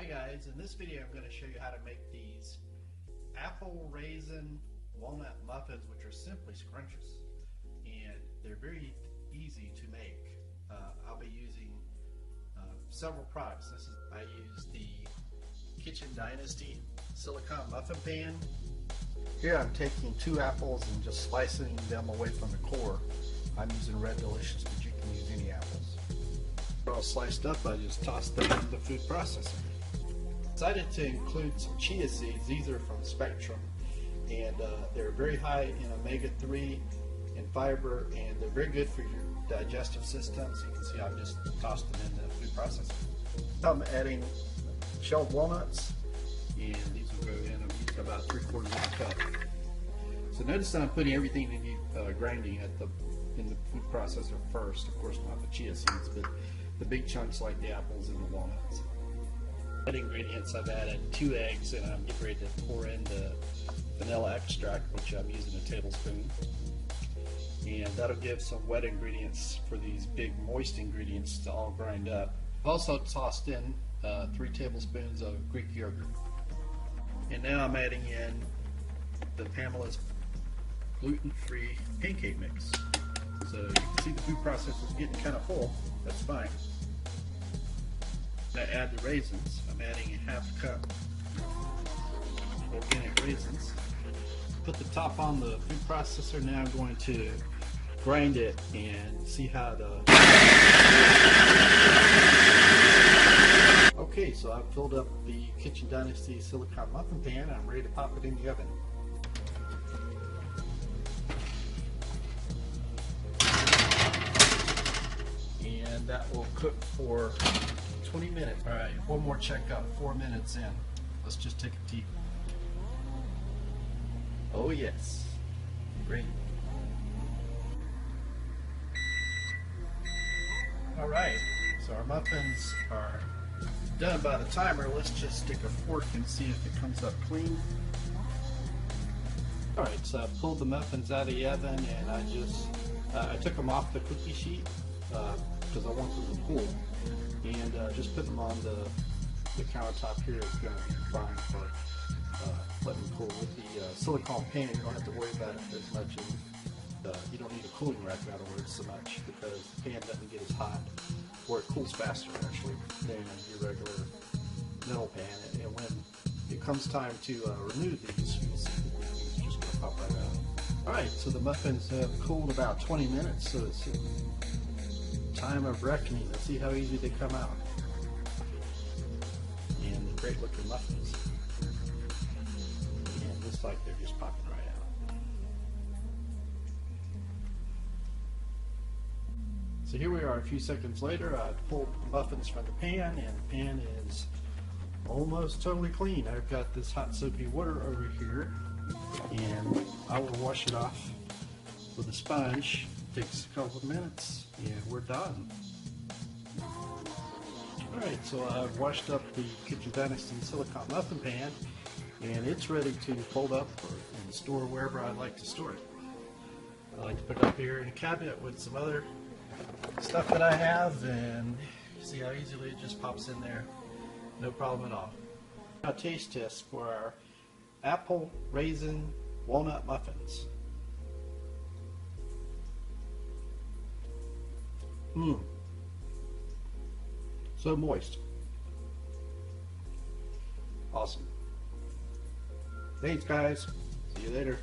Hi guys, in this video I'm going to show you how to make these apple raisin walnut muffins, which are simply scrumptious, and they're very easy to make. I'll be using several products. I use the Kitchen Dynasty silicone muffin pan. Here I'm taking 2 apples and just slicing them away from the core. I'm using Red Delicious, but you can use any apples. All sliced up, I just tossed them in the food processor. Decided to include some chia seeds. These are from Spectrum, and they're very high in omega-3 and fiber, and they're very good for your digestive system. So you can see I've just tossed them in the food processor. I'm adding shelled walnuts, and these will go in. I'm using about 3/4 of a cup. So notice that I'm putting everything in grinding in the food processor first. Of course, not the chia seeds, but the big chunks like the apples and the walnuts. Ingredients, I've added 2 eggs, and I'm getting ready to pour in the vanilla extract, which I'm using a tablespoon, and that'll give some wet ingredients for these big moist ingredients to all grind up. I've also tossed in 3 tablespoons of Greek yogurt, and now I'm adding in the Pamela's gluten-free pancake mix. So you can see the food processor is getting kind of full. That's fine. I add the raisins. I'm adding a 1/2 cup organic raisins. Put the top on the food processor. Now I'm going to grind it and see how the... Okay, so I've filled up the Kitchen Dynasty silicone muffin pan, and I'm ready to pop it in the oven. And that will cook for 20 minutes. Alright, one more checkup, 4 minutes in. Let's just take a peek. Oh yes, great. Alright, so our muffins are done by the timer. Let's just stick a fork and see if it comes up clean. Alright, so I pulled the muffins out of the oven, and I took them off the cookie sheet because I want them to cool. And just put them on the countertop here. It's going to be fine for letting them cool. With the silicone pan, you don't have to worry about it as much, and you don't need a cooling rack, in other words, so much, because the pan doesn't get as hot, or it cools faster actually than your regular metal pan. And when it comes time to remove these, you'll see it's just going to pop right out. Alright, so the muffins have cooled about 20 minutes, so it's time of reckoning. Let's see how easy they come out. And the great looking muffins. And looks like they're just popping right out. So here we are a few seconds later. I pulled the muffins from the pan, and the pan is almost totally clean. I've got this hot soapy water over here, and I will wash it off with a sponge. Takes a couple of minutes, and we're done. Alright, so I've washed up the Kitchen Dynasty silicone muffin pan, and it's ready to fold up and store wherever I'd like to store it. I like to put it up here in a cabinet with some other stuff that I have, and see how easily it just pops in there. No problem at all. Now, taste test for our apple raisin walnut muffins. So moist. Awesome. Thanks guys. See you later.